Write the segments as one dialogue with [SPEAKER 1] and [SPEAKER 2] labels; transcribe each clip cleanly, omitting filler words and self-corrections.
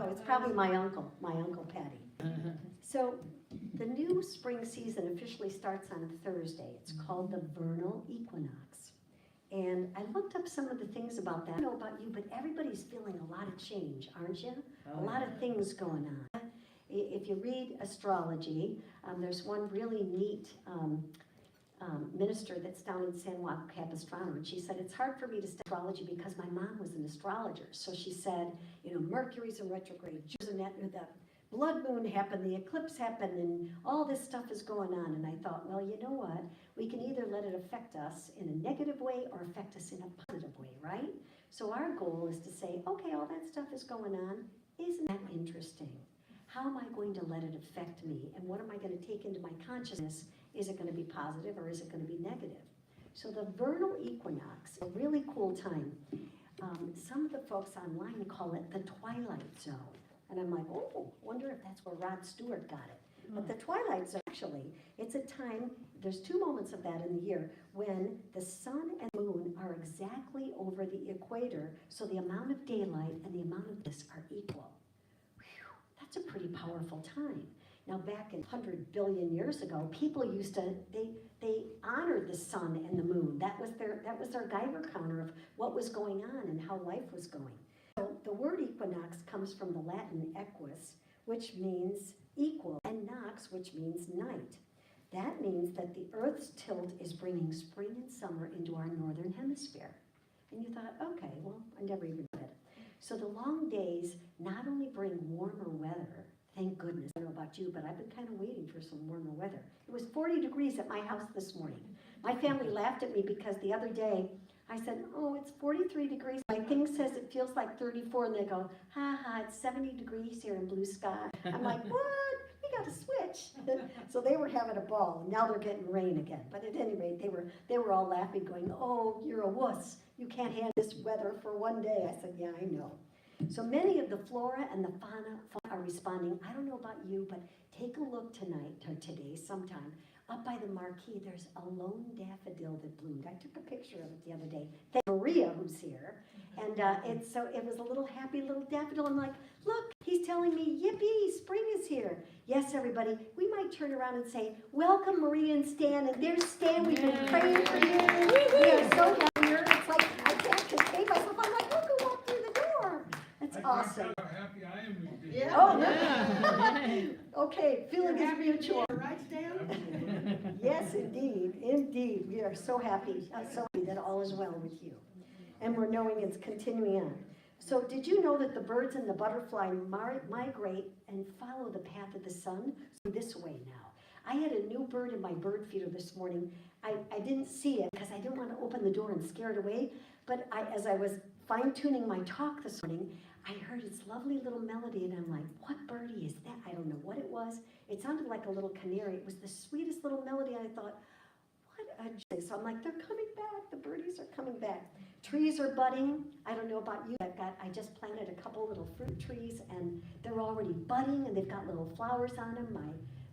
[SPEAKER 1] No, it's probably my uncle Patty. So the new spring season officially starts on Thursday. It's called the vernal equinox. And I looked up some of the things about that. I don't know about you, but everybody's feeling a lot of change, aren't you? A lot of things going on. If you read astrology, there's one really neat minister that's down in San Juan Capistrano, and she said, it's hard for me to study astrology because my mom was an astrologer. So she said, you know, Mercury's in retrograde, June's in the blood moon happened, the eclipse happened, and all this stuff is going on. And I thought, well, you know what? We can either let it affect us in a negative way or affect us in a positive way, right? So our goal is to say, okay, all that stuff is going on. Isn't that interesting? How am I going to let it affect me? And what am I going to take into my consciousness? Is it going to be positive or is it going to be negative? So the vernal equinox, a really cool time. Some of the folks online call it the twilight zone. And I'm like, oh, wonder if that's where Rod Stewart got it. But the twilight zone, actually, it's a time, there's 2 moments of that in the year when the sun and moon are exactly over the equator, so the amount of daylight and the amount of this are equal. Whew, that's a pretty powerful time. Now back in 100 billion years ago, people used to, they honored the sun and the moon. That was their Geiger counter of what was going on and how life was going. So the word equinox comes from the Latin equus, which means equal, and nox, which means night. That means that the Earth's tilt is bringing spring and summer into our northern hemisphere. And you thought, okay, well, I never even read it. So the long days not only bring warmer weather, thank goodness. I don't know about you, but I've been kind of waiting for some warmer weather. It was 40 degrees at my house this morning. My family laughed at me because the other day I said, oh, it's 43 degrees. My thing says it feels like 34, and they go, ha ha, it's 70 degrees here in blue sky. I'm like, what? We got to switch. So they were having a ball, and now they're getting rain again. But at any rate, they were all laughing, going, oh, you're a wuss. You can't handle this weather for one day. I said, yeah, I know. So many of the flora and the fauna are responding. I don't know about you, but take a look tonight or today sometime. Up by the marquee, there's a lone daffodil that bloomed. I took a picture of it the other day. Thank Maria, who's here. And it was a little happy little daffodil. I'm like, look, he's telling me, yippee, spring is here. Yes, everybody, we might turn around and say, welcome, Maria and Stan. And there's Stan. We've been praying for you. We are so happy. It's like, I can't contain myself. I'm like, look who walked through the door. That's awesome.
[SPEAKER 2] How happy I am with you.
[SPEAKER 1] Yeah. Oh, yeah. Okay, feeling is mutual.
[SPEAKER 3] Right, Stan?
[SPEAKER 1] Yes, indeed, indeed. We are so happy that all is well with you. And we're knowing it's continuing on. So did you know that the birds and the butterfly migrate and follow the path of the sun? So this way now. I had a new bird in my bird feeder this morning. I didn't see it because I didn't want to open the door and scare it away. But as I was fine-tuning my talk this morning, I heard its lovely little melody, and I'm like, what birdie is that? I don't know what it was. It sounded like a little canary. It was the sweetest little melody, and I thought, what a joy. So I'm like, they're coming back. The birdies are coming back. Trees are budding. I don't know about you. I just planted a couple little fruit trees, and they're already budding, and they've got little flowers on them.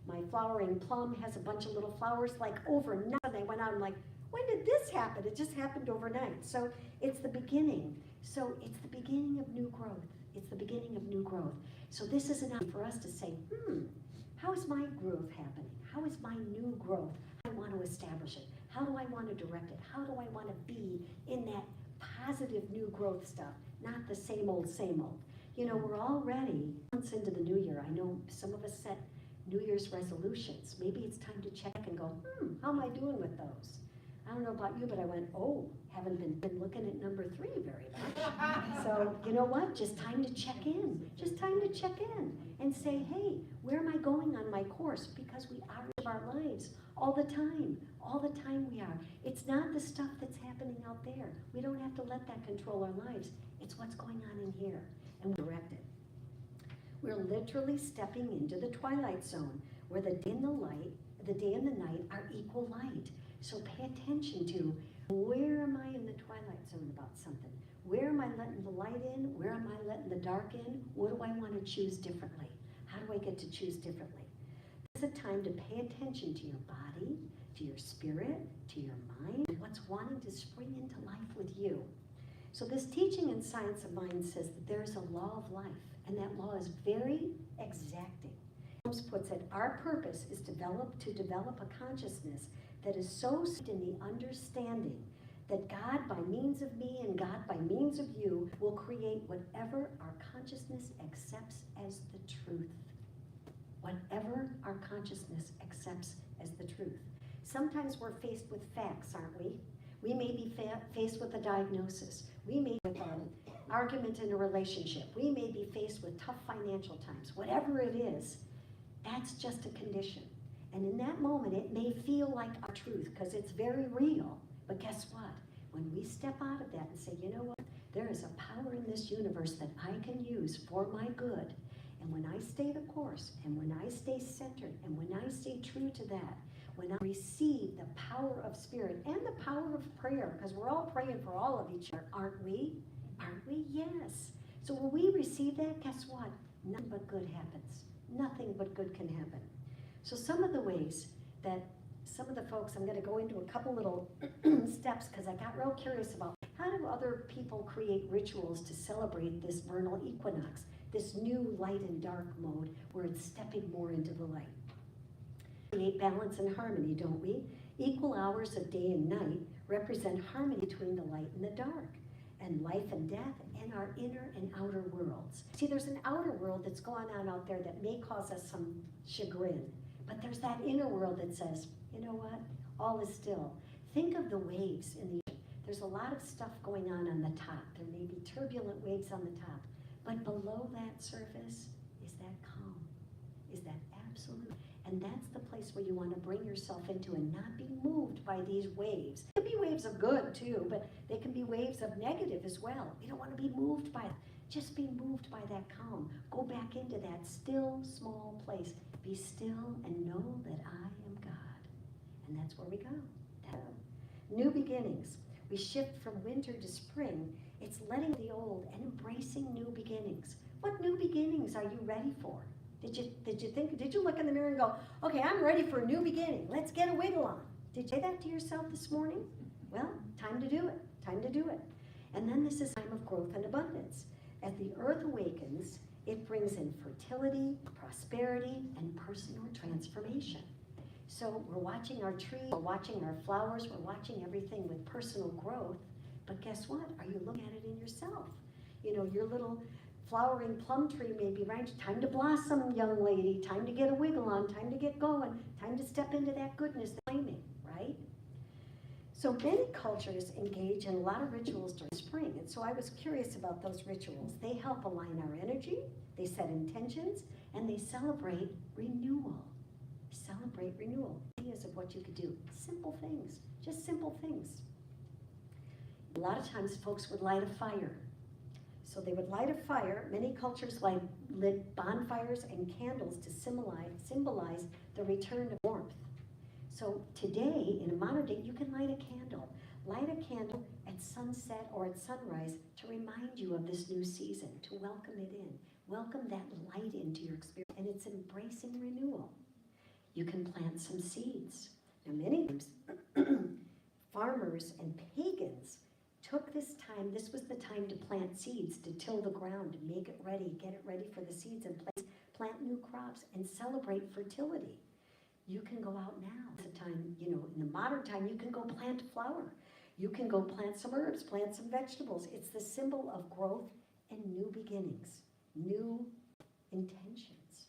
[SPEAKER 1] My flowering plum has a bunch of little flowers like overnight. And I went out and like, when did this happen? It just happened overnight. So it's the beginning. So it's the beginning of new growth. It's the beginning of new growth. So this is enough for us to say, how is my growth happening? How is my new growth? How do I want to establish it? How do I want to direct it? How do I want to be in that positive new growth stuff, not the same old, same old? You know, we're already months into the new year. I know some of us set New Year's resolutions. Maybe it's time to check and go, how am I doing with those? I don't know about you, but I went, haven't been looking at number 3 very much. So, you know what? Just time to check in. Just time to check in and say, hey, where am I going on my course? Because we are in our lives all the time. All the time we are. It's not the stuff that's happening out there. We don't have to let that control our lives. It's what's going on in here, and we direct it. We're literally stepping into the twilight zone, where the day and the night are equal light. So pay attention to, where am I in the twilight zone about something? Where am I letting the light in? Where am I letting the dark in? What do I want to choose differently? How do I get to choose differently? This is a time to pay attention to your body, to your spirit, to your mind, what's wanting to spring into life with you. So this teaching in Science of Mind says that there is a law of life. And that law is very exacting. Holmes puts it, our purpose is to develop a consciousness that is so steeped in the understanding that God, by means of me and God, by means of you, will create whatever our consciousness accepts as the truth. Whatever our consciousness accepts as the truth. Sometimes we're faced with facts, aren't we? We may be faced with a diagnosis. We may be with an argument in a relationship. We may be faced with tough financial times. Whatever it is, that's just a condition. And in that moment, it may feel like our truth because it's very real. But guess what? When we step out of that and say, you know what? There is a power in this universe that I can use for my good. And when I stay the course, and when I stay centered, and when I stay true to that, when I receive the power of spirit and the power of prayer, because we're all praying for all of each other, aren't we? Aren't we? Yes. So when we receive that, guess what? Nothing but good happens. Nothing but good can happen. So some of the ways that some of the folks, I'm going to go into a couple little steps because I got real curious about how do other people create rituals to celebrate this vernal equinox, this new light and dark mode where it's stepping more into the light. Create balance and harmony, don't we? Equal hours of day and night represent harmony between the light and the dark, and life and death, and our inner and outer worlds. See, there's an outer world that's going on out there that may cause us some chagrin, but there's that inner world that says, you know what? All is still. Think of the waves in the ocean. There's a lot of stuff going on the top. There may be turbulent waves on the top, but below that surface is that calm, is that absolute. And that's the place where you want to bring yourself into and not be moved by these waves. It can be waves of good too, but they can be waves of negative as well. You don't want to be moved by it. Just be moved by that calm. Go back into that still, small place. Be still and know that I am God. And that's where we go. New beginnings. We shift from winter to spring. It's letting the old and embracing new beginnings. What new beginnings are you ready for? Did you look in the mirror and go, okay, I'm ready for a new beginning. Let's get a wiggle on. Did you say that to yourself this morning? Well, time to do it. Time to do it. And then this is a time of growth and abundance. As the earth awakens, it brings in fertility, prosperity, and personal transformation. So we're watching our trees, we're watching our flowers, we're watching everything with personal growth. But guess what? Are you looking at it in yourself? You know, your little flowering plum tree may be right. Time to blossom, young lady. Time to get a wiggle on. Time to get going. Time to step into that goodness, claiming, right? So many cultures engage in a lot of rituals during spring. And so I was curious about those rituals. They help align our energy. They set intentions. And they celebrate renewal. Celebrate renewal. Ideas of what you could do. Simple things. Just simple things. A lot of times folks would light a fire. So they would light a fire. Many cultures lit bonfires and candles to symbolize the return of warmth. So today, in a modern day, you can light a candle. Light a candle at sunset or at sunrise to remind you of this new season, to welcome it in. Welcome that light into your experience. And it's embracing renewal. You can plant some seeds. Now, many times, farmers and pagans took this time. This was the time to plant seeds, to till the ground, to make it ready, get it ready for the seeds, and plant new crops and celebrate fertility. You can go out now. It's a time, you know, in the modern time, you can go plant a flower. You can go plant some herbs, plant some vegetables. It's the symbol of growth and new beginnings, new intentions.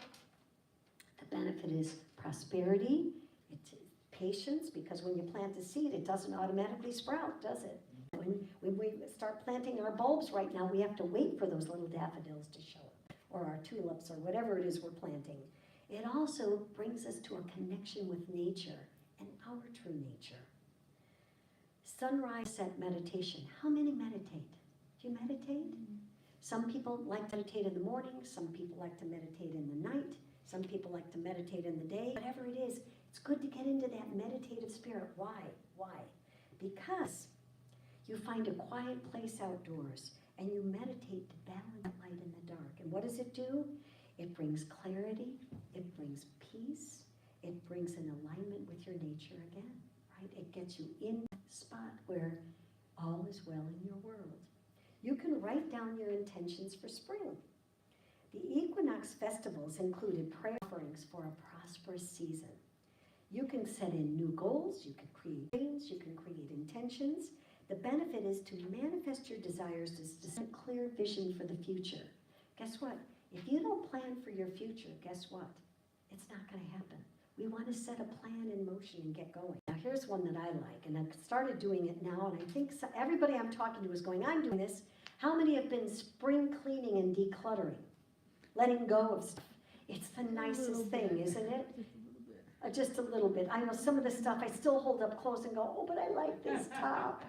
[SPEAKER 1] The benefit is prosperity, it's patience, because when you plant a seed, it doesn't automatically sprout, does it? When we start planting our bulbs right now, we have to wait for those little daffodils to show up, or our tulips, or whatever it is we're planting. It also brings us to a connection with nature and our true nature. Sunrise set meditation. How many meditate? Do you meditate? Some people like to meditate in the morning. Some people like to meditate in the night. Some people like to meditate in the day. Whatever it is, it's good to get into that meditative spirit. Why? Why? Because you find a quiet place outdoors and you meditate to balance the light and the dark. And what does it do? It brings clarity. It brings peace. It brings an alignment with your nature again, right? It gets you in that spot where all is well in your world. You can write down your intentions for spring. The equinox festivals included prayer offerings for a prosperous season. You can set in new goals, you can create dreams, you can create intentions. The benefit is to manifest your desires to set a clear vision for the future. Guess what? If you don't plan for your future, guess what? It's not going to happen. We want to set a plan in motion and get going. Now here's one that I like, and I've started doing it now, and I think everybody I'm talking to is going, I'm doing this. How many have been spring cleaning and decluttering? Letting go of stuff. It's the nicest thing, isn't it? Just a little bit. I know some of the stuff I still hold up close and go, oh, but I like this top.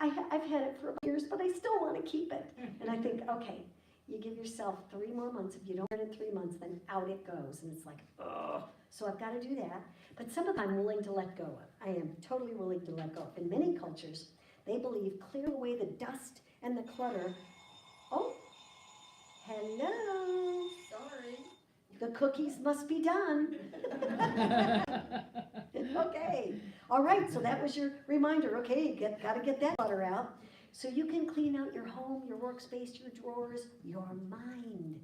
[SPEAKER 1] I've had it for years, but I still want to keep it. And I think, okay, you give yourself 3 more months. If you don't get it in 3 months, then out it goes. And it's like, ugh. So I've got to do that. But some of them I'm willing to let go of. I am totally willing to let go of. In many cultures, they believe clearing away the dust and the clutter. Oh, hello.
[SPEAKER 3] Sorry.
[SPEAKER 1] The cookies must be done. Okay. All right, so that was your reminder. Okay, got to get that clutter out. So you can clean out your home, your workspace, your drawers, your mind.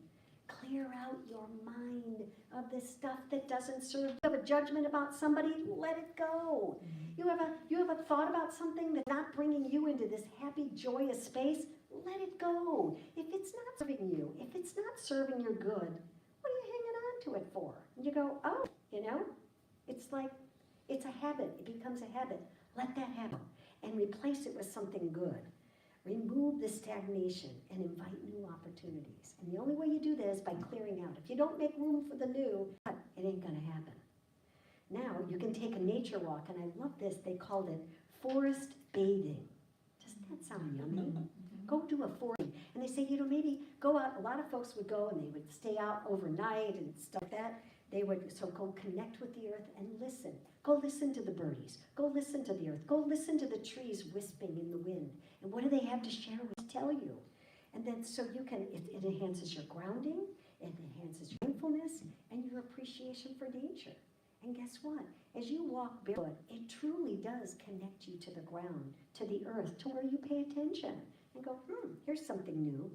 [SPEAKER 1] Clear out your mind of the stuff that doesn't serve. You have a judgment about somebody, let it go. You have a thought about something that's not bringing you into this happy, joyous space, let it go. If it's not serving you, if it's not serving your good, what are you hanging on to it for? And you go, oh, it's like, it's a habit. It becomes a habit. Let that happen and replace it with something good. Remove the stagnation and invite new opportunities. And the only way you do that is by clearing out. If you don't make room for the new, it ain't going to happen. Now, you can take a nature walk, and I love this. They called it forest bathing. Doesn't that sound yummy? Go do a forest. And they say, maybe go out. A lot of folks would go, and they would stay out overnight and stuff like that. They would go connect with the earth and listen. Go listen to the birdies. Go listen to the earth. Go listen to the trees wisping in the wind. And what do they have to share with tell you? And then so you can, it enhances your grounding, it enhances your mindfulness, and your appreciation for nature. And guess what? As you walk barefoot, it truly does connect you to the ground, to the earth, to where you pay attention and go, here's something new.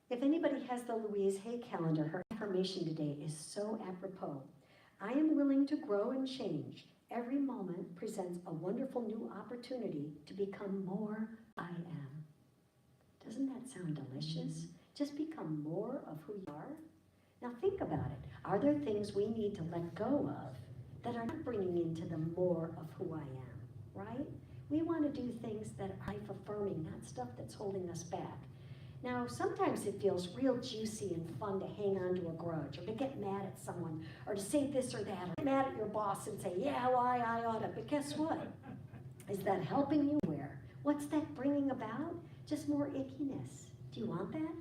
[SPEAKER 1] If anybody has the Louise Hay calendar, her affirmation today is so apropos. I am willing to grow and change. Every moment presents a wonderful new opportunity to become more I am. Doesn't that sound delicious? Just become more of who you are. Now think about it. Are there things we need to let go of that are not bringing into the more of who I am, right? We want to do things that are life-affirming, not stuff that's holding us back. Now, sometimes it feels real juicy and fun to hang on to a grudge or to get mad at someone or to say this or that or get mad at your boss and say, yeah, why I ought to. But guess what? Is that helping you where? What's that bringing about? Just more ickiness. Do you want that?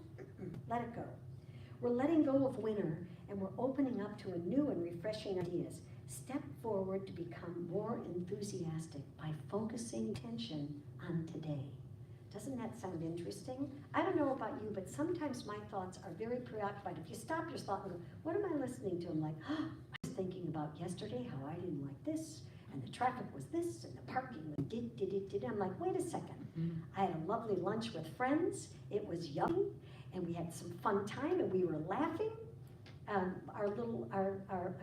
[SPEAKER 1] Let it go. We're letting go of winter and we're opening up to a new and refreshing ideas. Step forward to become more enthusiastic by focusing attention on today. Doesn't that sound interesting? I don't know about you, but sometimes my thoughts are very preoccupied. If you stop your thought and go, what am I listening to? I'm like, I was thinking about yesterday how I didn't like this, and the traffic was this, and the parking was did. I'm like, wait a second. I had a lovely lunch with friends. It was yummy, and we had some fun time, and we were laughing. I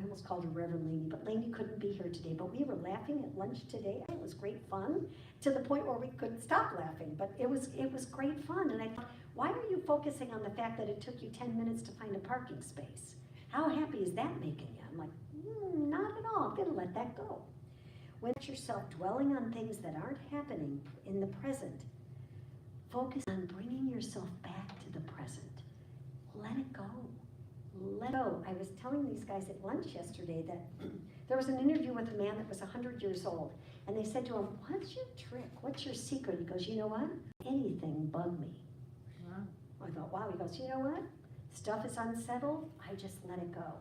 [SPEAKER 1] almost called her Reverend Lainey, but Lainey couldn't be here today. But we were laughing at lunch today. It was great fun to the point where we couldn't stop laughing. But it was great fun. And I thought, why are you focusing on the fact that it took you 10 minutes to find a parking space? How happy is that making you? I'm like, not at all. I'm going to let that go. When you're yourself dwelling on things that aren't happening in the present, focus on bringing yourself back to the present. Let it go. Let go. I was telling these guys at lunch yesterday that there was an interview with a man that was 100 years old, and they said to him, what's your trick? What's your secret? He goes, you know what? Anything bug me. Wow. I thought, wow. He goes, you know what? Stuff is unsettled. I just let it go.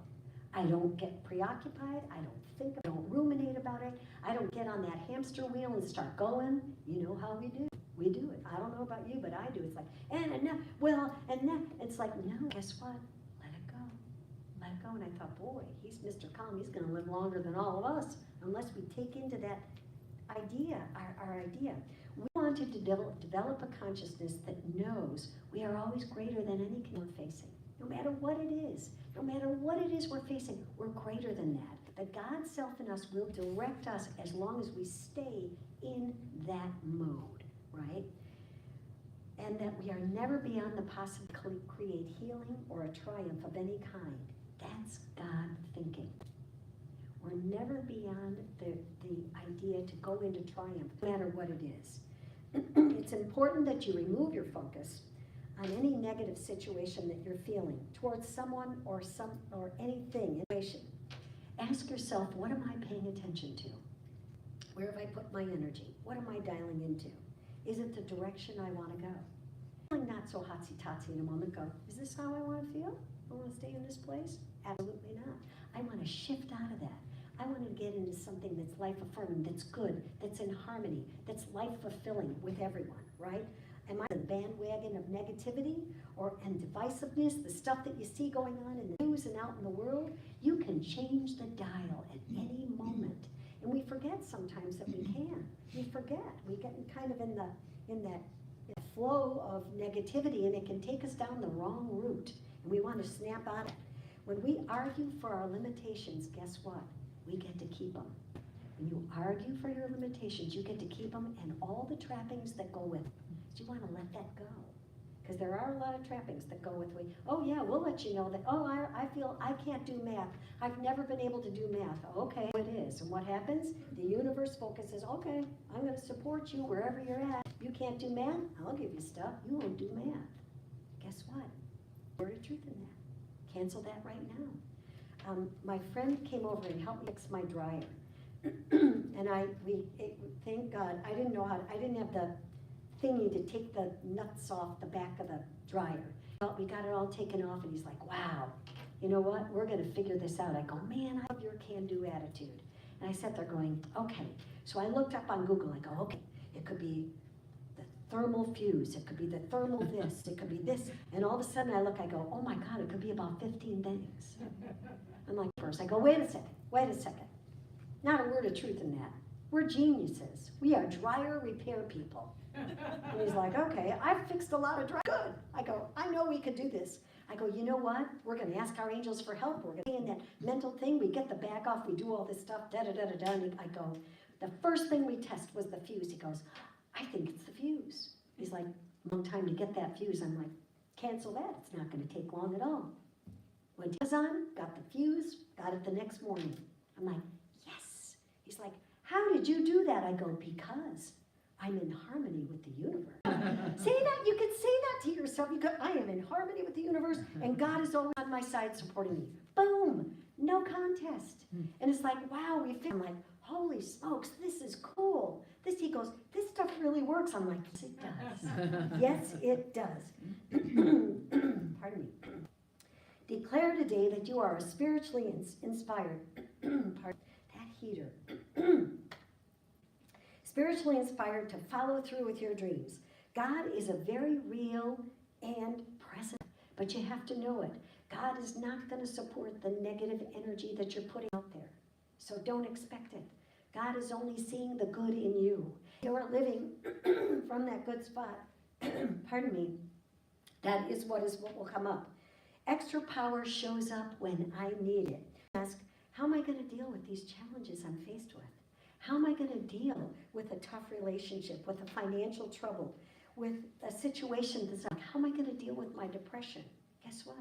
[SPEAKER 1] I don't get preoccupied. I don't think, I don't ruminate about it. I don't get on that hamster wheel and start going. You know how we do. We do it. I don't know about you, but I do. It's like, and now, well, and now. It's like, no, guess what? Let it go. And I thought, boy, he's Mr. Calm. He's going to live longer than all of us unless we take into that idea, our idea. We want to develop a consciousness that knows we are always greater than any we're facing. No matter what it is, we're facing, we're greater than that. The God self in us will direct us as long as we stay in that mode, right? And that we are never beyond the possibility to create healing or a triumph of any kind. That's God thinking. We're never beyond the idea to go into triumph, no matter what it is. It's important that you remove your focus on any negative situation that you're feeling towards someone or anything. Ask yourself, what am I paying attention to? Where have I put my energy? What am I dialing into? Is it the direction I want to go? Feeling not so hotsy-totsy in a moment, go, is this how I want to feel? I want to stay in this place? Absolutely not. I want to shift out of that. I want to get into something that's life-affirming, that's good, that's in harmony, that's life-fulfilling with everyone, right? Am I the bandwagon of negativity and divisiveness, the stuff that you see going on in the news and out in the world? You can change the dial at any moment. And we forget sometimes that we can. We forget. We get kind of in that flow of negativity, and it can take us down the wrong route. And we want to snap out of it. When we argue for our limitations, guess what? We get to keep them. When you argue for your limitations, you get to keep them and all the trappings that go with it. So you want to let that go. Because there are a lot of trappings that go with it. Oh yeah, we'll let you know that, oh, I feel I can't do math. I've never been able to do math. Okay, it is. And what happens? The universe focuses, okay, I'm going to support you wherever you're at. You can't do math? I'll give you stuff. You won't do math. Guess what? Word of truth in that. Cancel that right now. My friend came over and helped me fix my dryer. And thank God, I didn't have the thingy to take the nuts off the back of the dryer. Well, we got it all taken off, and he's like, wow, you know what? We're going to figure this out. I go, man, I love your can-do attitude. And I sat there going, okay. So I looked up on Google. I go, okay, it could be the thermal fuse. It could be the thermal this. It could be this. And all of a sudden I look, I go, oh my God, it could be about 15 things. I'm like, first, I go, wait a second. Not a word of truth in that. We're geniuses. We are dryer repair people. And he's like, okay, I've fixed a lot of dryers. Good. I go, I know we could do this. I go, you know what? We're going to ask our angels for help. We're going to be in that mental thing. We get the bag off. We do all this stuff. Da-da-da-da-da. And I go, the first thing we test was the fuse. He goes, I think it's the fuse. He's like, long time to get that fuse. I'm like, cancel that. It's not going to take long at all. Went to Amazon, got the fuse, got it the next morning. I'm like, yes. He's like, how did you do that? I go, because I'm in harmony with the universe. Say that, you can say that to yourself. You go, I am in harmony with the universe, and God is always on my side supporting me. Boom, no contest. And it's like, wow, I'm like, holy smokes, this is cool. He goes, this stuff really works. I'm like, yes, it does. Yes, it does. Pardon me. Declare today that you are spiritually inspired. That heater. Spiritually inspired to follow through with your dreams. God is a very real and present, but you have to know it. God is not going to support the negative energy that you're putting out there. So don't expect it. God is only seeing the good in you. You are living from that good spot. Pardon me. That is what will come up. Extra power shows up when I need it. Ask, how am I going to deal with these challenges I'm faced with? How am I going to deal with a tough relationship, with a financial trouble, with a situation that's like, how am I going to deal with my depression? Guess what?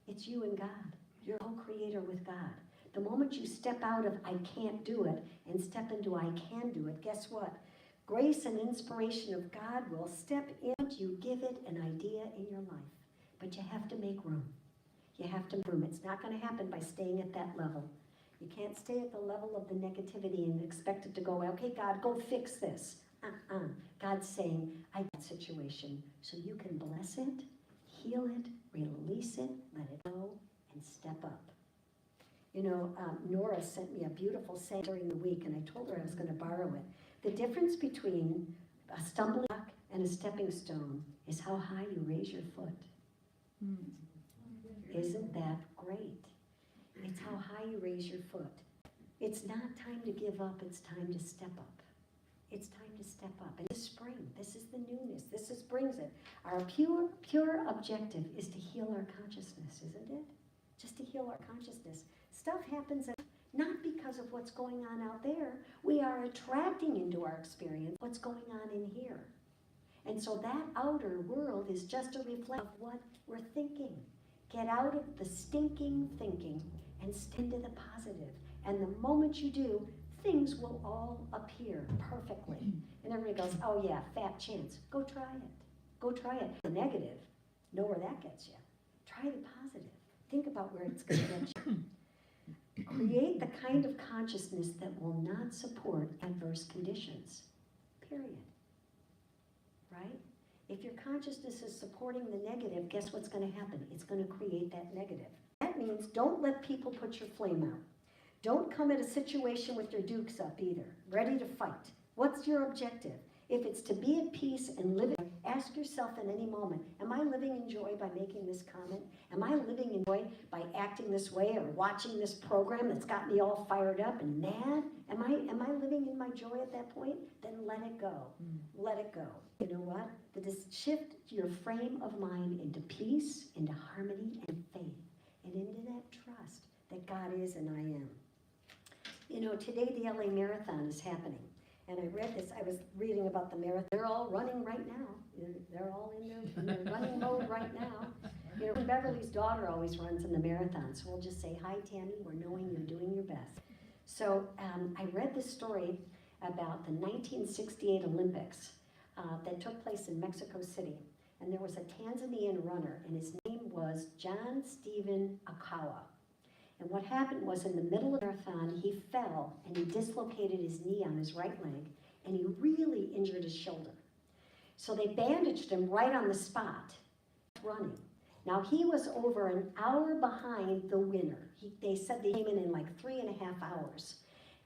[SPEAKER 1] It's you and God. You're a co-creator with God. The moment you step out of I can't do it and step into I can do it, guess what? Grace and inspiration of God will step in. You give it an idea in your life. But you have to make room. You have to make room. It's not going to happen by staying at that level. You can't stay at the level of the negativity and expect it to go, okay, God, go fix this. God's saying, I got a situation, so you can bless it, heal it, release it, let it go, and step up. You know, Nora sent me a beautiful saying during the week, and I told her I was going to borrow it. The difference between a stumbling block and a stepping stone is how high you raise your foot. Isn't that great? It's how high you raise your foot. It's not time to give up, it's time to step up. It's time to step up. And this spring, this is the newness. This is brings it. Our pure objective is to heal our consciousness, isn't it? Just to heal our consciousness. Stuff happens not because of what's going on out there. We are attracting into our experience what's going on in here. And so that outer world is just a reflection of what we're thinking. Get out of the stinking thinking and stand to the positive. And the moment you do, things will all appear perfectly. And everybody goes, oh yeah, fat chance. Go try it. Go try it. The negative, know where that gets you. Try the positive. Think about where it's going to get you. Create the kind of consciousness that will not support adverse conditions. Period. Right? If your consciousness is supporting the negative, guess what's going to happen? It's going to create that negative. That means don't let people put your flame out. Don't come at a situation with your dukes up either, ready to fight. What's your objective? If it's to be at peace and live, ask yourself in any moment, am I living in joy by making this comment? Am I living in joy by acting this way or watching this program that's got me all fired up and mad? Am I living in my joy at that point? Then let it go. Let it go. You know what? Shift your frame of mind into peace, into harmony and faith, and into that trust that God is and I am. You know, today the LA Marathon is happening. And I read this, I was reading about the marathon. They're all running right now. They're all in their running mode right now. You know, Beverly's daughter always runs in the marathon. So we'll just say, hi, Tammy, we're knowing you're doing your best. So I read this story about the 1968 Olympics that took place in Mexico City. And there was a Tanzanian runner, and his name was John Stephen Akawa. And what happened was in the middle of the marathon, he fell and he dislocated his knee on his right leg, and he really injured his shoulder. So they bandaged him right on the spot, running. Now he was over an hour behind the winner. They said they came in like 3.5 hours.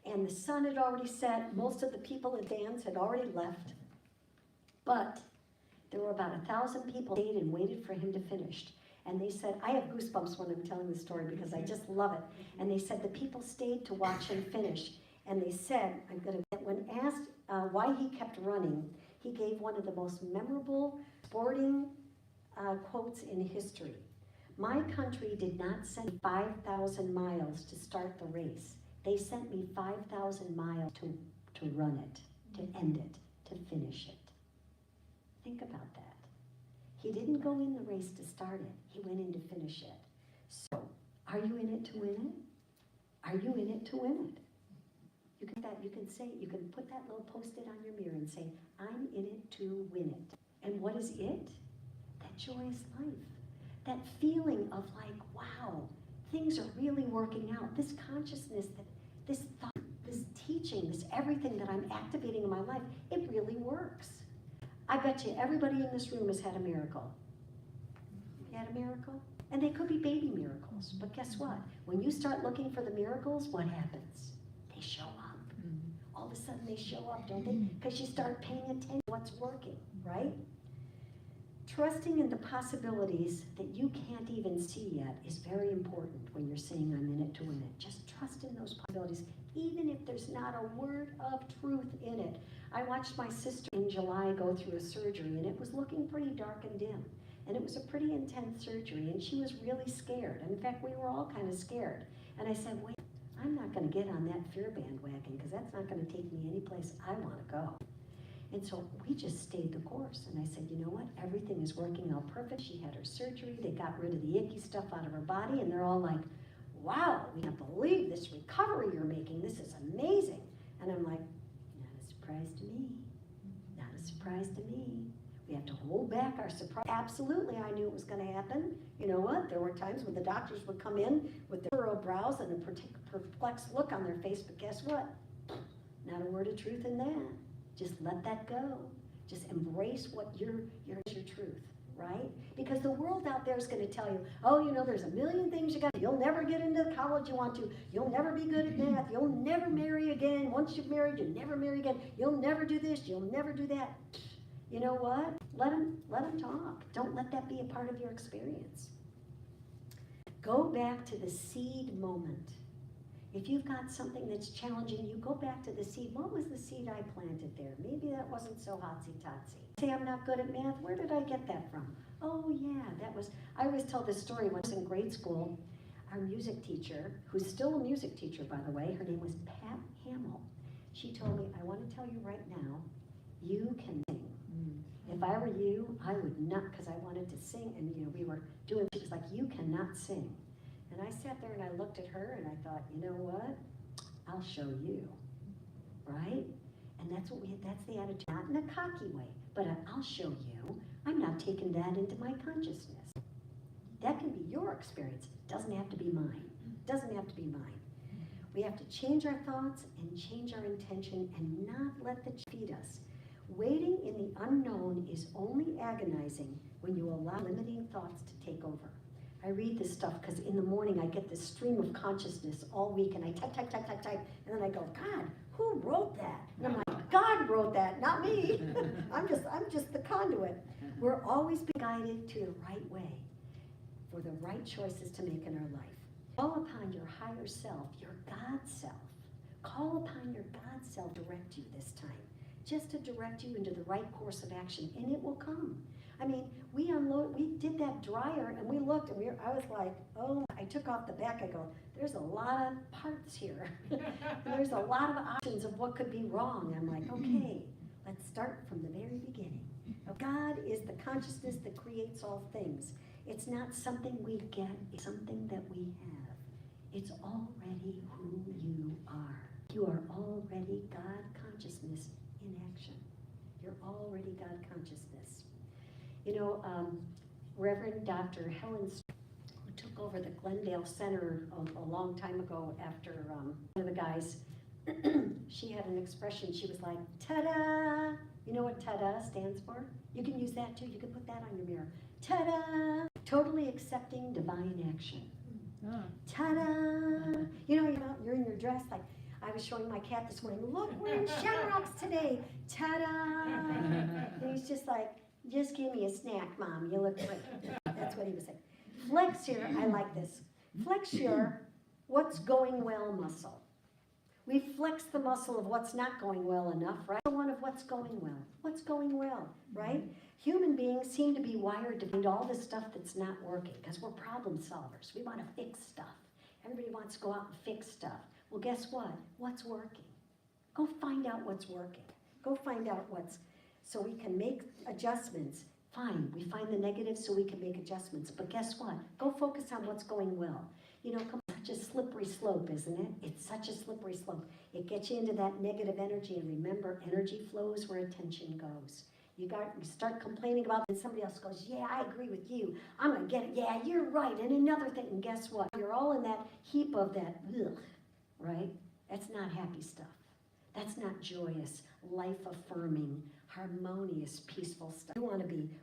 [SPEAKER 1] And the sun had already set, most of the people in dance had already left. But there were about 1,000 people who stayed and waited for him to finish. And they said, I have goosebumps when I'm telling the story because I just love it. And they said the people stayed to watch him finish. And they said, when asked why he kept running, he gave one of the most memorable sporting quotes in history. My country did not send me 5,000 miles to start the race. They sent me 5,000 miles to run it, to end it, to finish it. Think about that. He didn't go in the race to start it. He went in to finish it. So, are you in it to win it? Are you in it to win it? You can put that little post-it on your mirror and say, I'm in it to win it. And what is it? That joyous life. That feeling of like, wow, things are really working out. This consciousness, this thought, this teaching, this everything that I'm activating in my life, it really works. I bet you everybody in this room has had a miracle. You had a miracle? And they could be baby miracles. But guess what? When you start looking for the miracles, what happens? They show up. All of a sudden they show up, don't they? Because you start paying attention to what's working, right? Trusting in the possibilities that you can't even see yet is very important when you're saying I'm in it to win it. Just trust in those possibilities, even if there's not a word of truth in it. I watched my sister in July go through a surgery, and it was looking pretty dark and dim. And it was a pretty intense surgery, and she was really scared. And in fact, we were all kind of scared. And I said, wait, I'm not going to get on that fear bandwagon, because that's not going to take me any place I want to go. And so we just stayed the course. And I said, you know what? Everything is working out perfect. She had her surgery. They got rid of the icky stuff out of her body. And they're all like, wow, we can't believe this recovery you're making. This is amazing. And I'm like, not a surprise to me. Not a surprise to me. We have to hold back our surprise. Absolutely, I knew it was going to happen. You know what? There were times when the doctors would come in with their furrowed brows and a perplexed look on their face. But guess what? Not a word of truth in that. Just let that go. Just embrace what your truth, right? Because the world out there is going to tell you, oh, you know, there's a million things you got. You'll never get into the college you want to. You'll never be good at math. You'll never marry again. Once you've married, you'll never marry again. You'll never do this. You'll never do that. You know what? Let them talk. Don't let that be a part of your experience. Go back to the seed moment. If you've got something that's challenging you, go back to the seed. What was the seed I planted there? Maybe that wasn't so hotsy-totsy. Say I'm not good at math. Where did I get that from? Oh yeah, I always tell this story when I was in grade school. Our music teacher, who's still a music teacher by the way, her name was Pat Hamill. She told me, I want to tell you right now, you can sing. If I were you, I would not, because I wanted to sing, and we were doing, she was like, you cannot sing. And I sat there and I looked at her and I thought, you know what? I'll show you, right? And that's the attitude, not in a cocky way, but I'll show you. I'm not taking that into my consciousness. That can be your experience. Doesn't have to be mine. Doesn't have to be mine. We have to change our thoughts and change our intention and not let the feed us. Waiting in the unknown is only agonizing when you allow limiting thoughts to take over. I read this stuff because in the morning I get this stream of consciousness all week and I type, and then I go, God, who wrote that? And I'm like, God wrote that, not me. I'm just the conduit. We're always being guided to the right way for the right choices to make in our life. Call upon your higher self, your God self. Call upon your God self to direct you this time, just to direct you into the right course of action, and it will come. I mean, we did that dryer, and we looked, and I was like, oh, I took off the back, I go, there's a lot of parts here. There's a lot of options of what could be wrong. I'm like, okay, let's start from the very beginning. God is the consciousness that creates all things. It's not something we get, it's something that we have. It's already who you are. You are already God consciousness in action. You're already God consciousness. Reverend Dr. Helen, who took over the Glendale Center a long time ago after one of the guys, she had an expression. She was like, ta-da! You know what ta-da stands for? You can use that too. You can put that on your mirror. Ta-da! Totally accepting divine action. Ta-da! You're in your dress like, I was showing my cat this morning, look, we're in Shamrocks today. Ta-da! And he's just like, just give me a snack, Mom. You look great. That's what he was saying. Flex your, I like this. Flex your what's going well muscle. We flex the muscle of what's not going well enough, right? The one of what's going well. What's going well, right? Human beings seem to be wired to find all the stuff that's not working because we're problem solvers. We want to fix stuff. Everybody wants to go out and fix stuff. Well, guess what? What's working? Go find out what's working. Go find out so we can make adjustments. Fine, we find the negatives so we can make adjustments. But guess what? Go focus on what's going well. Such a slippery slope, isn't it? It's such a slippery slope. It gets you into that negative energy, and remember, energy flows where attention goes. You start complaining about it, and somebody else goes, yeah, I agree with you. I'm going to get it. Yeah, you're right. And another thing, and guess what? You're all in that heap of that, ugh, right? That's not happy stuff. That's not joyous, life-affirming, harmonious, peaceful stuff.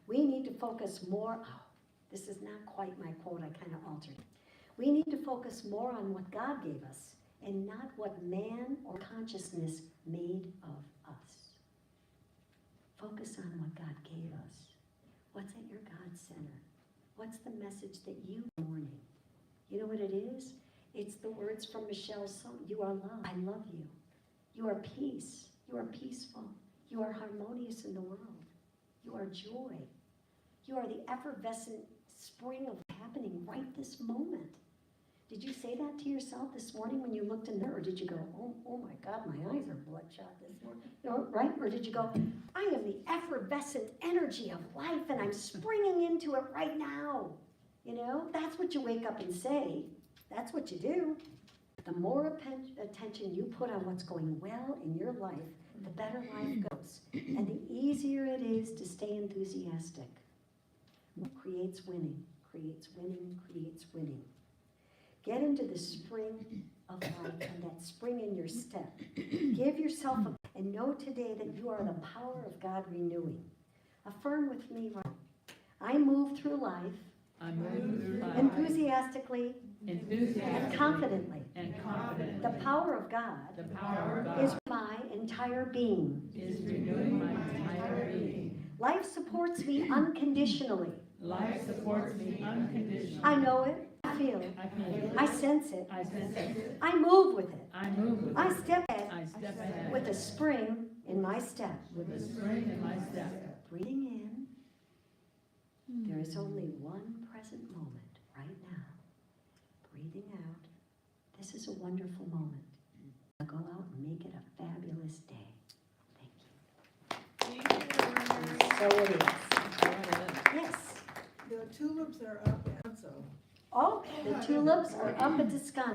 [SPEAKER 1] We need to focus more. Oh, this is not quite my quote. I kind of altered it. We need to focus more on what God gave us and not what man or consciousness made of us. Focus on what God gave us. What's at your God center? What's the message that you are mourning? You know what it is? It's the words from Michelle's song. You are love. I love you. You are peace. You are peaceful. You are harmonious in the world. You are joy. You are the effervescent spring of happening right this moment. Did you say that to yourself this morning when you looked in there? Or did you go, oh my God, my eyes are bloodshot this morning? Right? Or did you go, I am the effervescent energy of life and I'm springing into it right now. That's what you wake up and say. That's what you do. The more attention you put on what's going well in your life, the better life goes. And the easier it is to stay enthusiastic. Creates winning, creates winning, creates winning. Get into the spring of life and that spring in your step. Give yourself and know today that you are the power of God renewing. Affirm with me, right? I move through life enthusiastically and confidently. The power of God is my entire being. Life supports me unconditionally.
[SPEAKER 3] Life supports me unconditionally.
[SPEAKER 1] I know it. I feel it. I sense it.
[SPEAKER 2] I sense it.
[SPEAKER 1] I move with it.
[SPEAKER 2] I move with
[SPEAKER 1] I
[SPEAKER 2] it.
[SPEAKER 1] step ahead
[SPEAKER 2] I step ahead.
[SPEAKER 1] with a spring in my step.
[SPEAKER 2] With a spring in my step.
[SPEAKER 1] Breathing in, there is only one present moment right now. Breathing out, this is a wonderful moment. Now go out and make it a fabulous day. Thank you. So it is. Yes.
[SPEAKER 3] The tulips are up, so.
[SPEAKER 1] Oh, the tulips are up at the sky.